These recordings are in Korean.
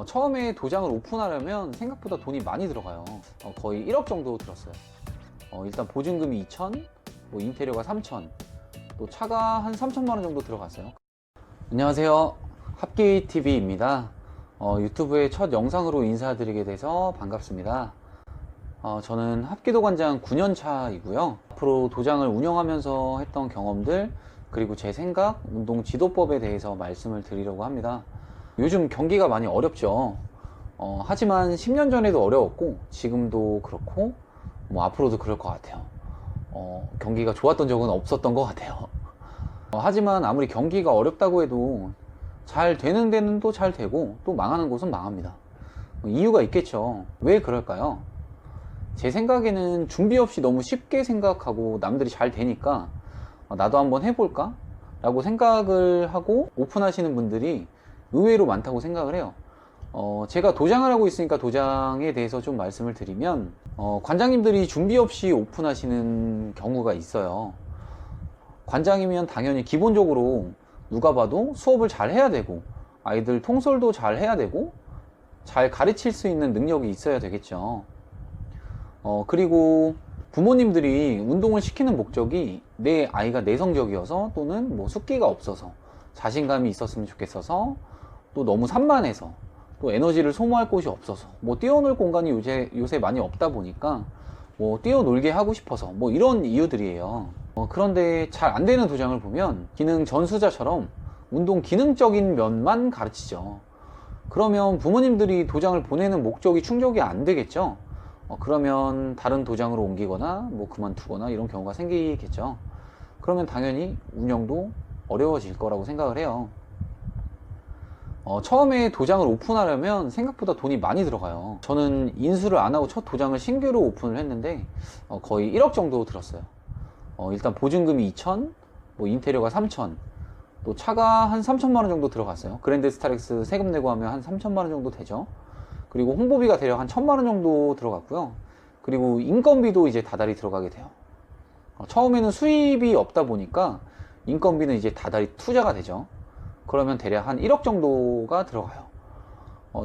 처음에 도장을 오픈하려면 생각보다 돈이 많이 들어가요. 거의 1억 정도 들었어요. 일단 보증금이 2천, 뭐 인테리어가 3천, 또 차가 한 3천만 원 정도 들어갔어요. 안녕하세요. 합기TV입니다. 유튜브의 첫 영상으로 인사드리게 돼서 반갑습니다. 저는 합기도관장 9년 차이고요. 앞으로 도장을 운영하면서 했던 경험들, 그리고 제 생각, 운동 지도법에 대해서 말씀을 드리려고 합니다. 요즘 경기가 많이 어렵죠. 하지만 10년 전에도 어려웠고 지금도 그렇고 뭐 앞으로도 그럴 것 같아요. 경기가 좋았던 적은 없었던 것 같아요. 하지만 아무리 경기가 어렵다고 해도 잘 되는 데는 또 잘 되고 또 망하는 곳은 망합니다. 이유가 있겠죠. 왜 그럴까요? 제 생각에는 준비 없이 너무 쉽게 생각하고 남들이 잘 되니까 나도 한번 해볼까? 라고 생각을 하고 오픈하시는 분들이 의외로 많다고 생각을 해요. 제가 도장을 하고 있으니까 도장에 대해서 좀 말씀을 드리면, 관장님들이 준비 없이 오픈하시는 경우가 있어요. 관장이면 당연히 기본적으로 누가 봐도 수업을 잘 해야 되고, 아이들 통솔도 잘 해야 되고, 잘 가르칠 수 있는 능력이 있어야 되겠죠. 그리고 부모님들이 운동을 시키는 목적이 내 아이가 내성적이어서 또는 뭐 숫기가 없어서 자신감이 있었으면 좋겠어서 또 너무 산만해서 또 에너지를 소모할 곳이 없어서 뭐 뛰어놀 공간이 요새 많이 없다 보니까 뭐 뛰어놀게 하고 싶어서 뭐 이런 이유들이에요. 그런데 잘 안 되는 도장을 보면 기능 전수자처럼 운동 기능적인 면만 가르치죠. 그러면 부모님들이 도장을 보내는 목적이 충족이 안 되겠죠. 그러면 다른 도장으로 옮기거나 뭐 그만두거나 이런 경우가 생기겠죠. 그러면 당연히 운영도 어려워질 거라고 생각을 해요. 처음에 도장을 오픈하려면 생각보다 돈이 많이 들어가요. 저는 인수를 안 하고 첫 도장을 신규로 오픈을 했는데 거의 1억 정도 들었어요. 일단 보증금이 2천, 뭐 인테리어가 3천, 또 차가 한 3천만 원 정도 들어갔어요. 그랜드 스타렉스 세금 내고 하면 한 3천만 원 정도 되죠. 그리고 홍보비가 대략 한 1천만 원 정도 들어갔고요. 그리고 인건비도 이제 다달이 들어가게 돼요. 처음에는 수입이 없다 보니까 인건비는 이제 다달이 투자가 되죠. 그러면 대략 한 1억 정도가 들어가요.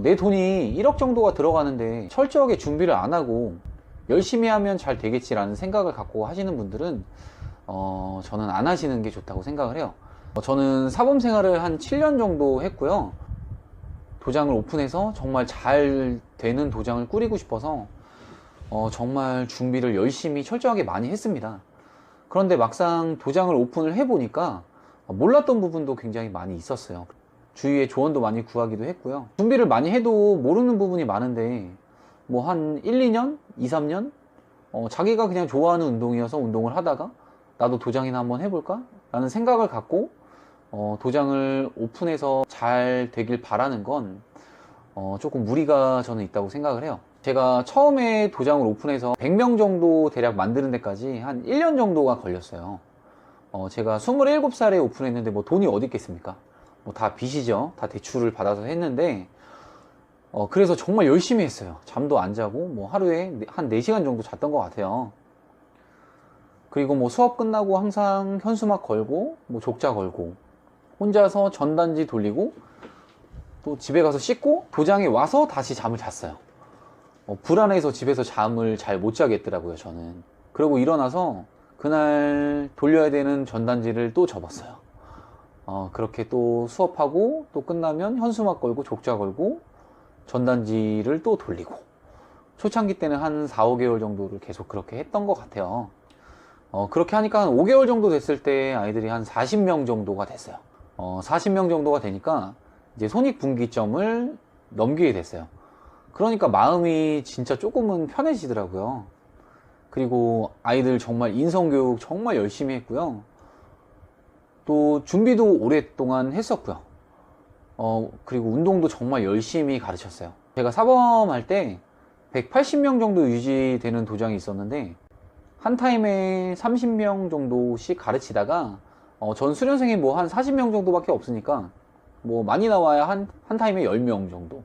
내 돈이 1억 정도가 들어가는데 철저하게 준비를 안 하고 열심히 하면 잘 되겠지라는 생각을 갖고 하시는 분들은 저는 안 하시는 게 좋다고 생각을 해요. 저는 사범 생활을 한 7년 정도 했고요. 도장을 오픈해서 정말 잘 되는 도장을 꾸리고 싶어서 정말 준비를 열심히 철저하게 많이 했습니다. 그런데 막상 도장을 오픈을 해보니까 몰랐던 부분도 굉장히 많이 있었어요. 주위에 조언도 많이 구하기도 했고요. 준비를 많이 해도 모르는 부분이 많은데 뭐 한 1, 2년? 2, 3년? 자기가 그냥 좋아하는 운동이어서 운동을 하다가 나도 도장이나 한번 해볼까? 라는 생각을 갖고 도장을 오픈해서 잘 되길 바라는 건 조금 무리가 저는 있다고 생각을 해요. 제가 처음에 도장을 오픈해서 100명 정도 대략 만드는 데까지 한 1년 정도가 걸렸어요. 제가 27살에 오픈했는데 뭐 돈이 어디 있겠습니까? 뭐 다 빚이죠. 다 대출을 받아서 했는데 그래서 정말 열심히 했어요. 잠도 안 자고 뭐 하루에 한 4시간 정도 잤던 것 같아요. 그리고 뭐 수업 끝나고 항상 현수막 걸고 뭐 족자 걸고 혼자서 전단지 돌리고 또 집에 가서 씻고 도장에 와서 다시 잠을 잤어요. 불안해서 집에서 잠을 잘 못 자겠더라고요, 저는. 그리고 일어나서 그날 돌려야 되는 전단지를 또 접었어요. 그렇게 또 수업하고 또 끝나면 현수막 걸고 족자 걸고 전단지를 또 돌리고 초창기 때는 한 4, 5개월 정도를 계속 그렇게 했던 것 같아요. 그렇게 하니까 한 5개월 정도 됐을 때 아이들이 한 40명 정도가 됐어요. 40명 정도가 되니까 이제 손익분기점을 넘기게 됐어요. 그러니까 마음이 진짜 조금은 편해지더라고요. 그리고 아이들 정말 인성교육 정말 열심히 했고요. 또 준비도 오랫동안 했었고요. 그리고 운동도 정말 열심히 가르쳤어요. 제가 사범할 때 180명 정도 유지되는 도장이 있었는데 한 타임에 30명 정도씩 가르치다가 전 수련생이 뭐 한 40명 정도밖에 없으니까 뭐 많이 나와야 한 타임에 10명 정도,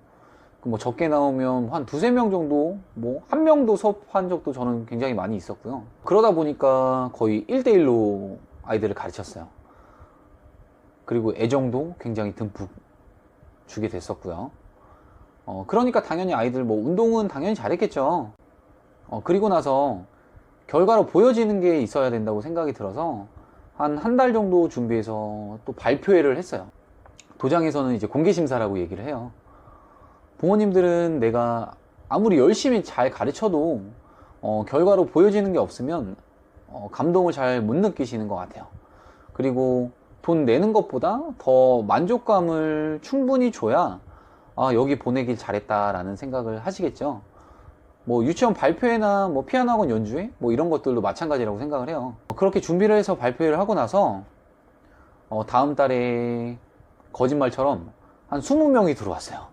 뭐 적게 나오면 한 두세 명 정도, 뭐 한 명도 수업한 적도 저는 굉장히 많이 있었고요. 그러다 보니까 거의 1대1로 아이들을 가르쳤어요. 그리고 애정도 굉장히 듬뿍 주게 됐었고요. 그러니까 당연히 아이들 뭐 운동은 당연히 잘했겠죠. 그리고 나서 결과로 보여지는 게 있어야 된다고 생각이 들어서 한 달 정도 준비해서 또 발표회를 했어요. 도장에서는 이제 공개심사라고 얘기를 해요. 부모님들은 내가 아무리 열심히 잘 가르쳐도 결과로 보여지는 게 없으면 감동을 잘 못 느끼시는 것 같아요. 그리고 돈 내는 것보다 더 만족감을 충분히 줘야 여기 보내길 잘했다라는 생각을 하시겠죠. 뭐 유치원 발표회나 뭐 피아노 학원 연주회 뭐 이런 것들도 마찬가지라고 생각을 해요. 그렇게 준비를 해서 발표회를 하고 나서 다음 달에 거짓말처럼 한 20명이 들어왔어요.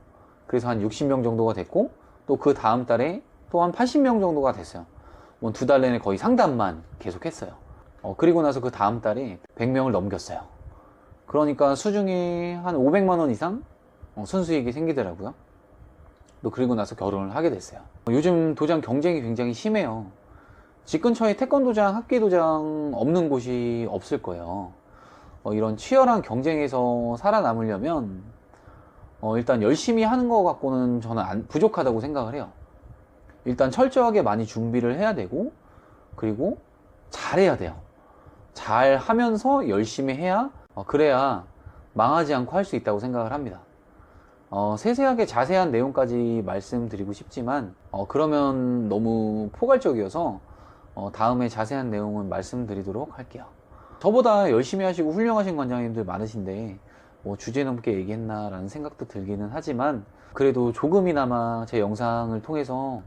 그래서 한 60명 정도가 됐고, 또 그 다음 달에 또 한 80명 정도가 됐어요. 뭐 2달 내내 거의 상담만 계속 했어요. 그리고 나서 그 다음 달에 100명을 넘겼어요. 그러니까 수중에 한 500만 원 이상 순수익이 생기더라고요. 또 그리고 나서 결혼을 하게 됐어요. 요즘 도장 경쟁이 굉장히 심해요. 집 근처에 태권도장, 합기도장 없는 곳이 없을 거예요. 이런 치열한 경쟁에서 살아남으려면 일단 열심히 하는 거 갖고는 저는 부족하다고 생각을 해요. 일단 철저하게 많이 준비를 해야 되고, 그리고 잘해야 돼요. 잘 하면서 열심히 해야 그래야 망하지 않고 할 수 있다고 생각을 합니다. 세세하게 자세한 내용까지 말씀드리고 싶지만 그러면 너무 포괄적이어서 다음에 자세한 내용은 말씀드리도록 할게요. 저보다 열심히 하시고 훌륭하신 관장님들 많으신데 뭐 주제 넘게 얘기했나 라는 생각도 들기는 하지만, 그래도 조금이나마 제 영상을 통해서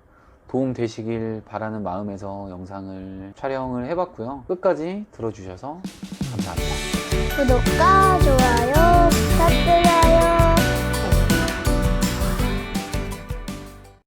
도움 되시길 바라는 마음에서 영상을 촬영을 해봤고요. 끝까지 들어주셔서 감사합니다. 구독과 좋아요 부탁드려요.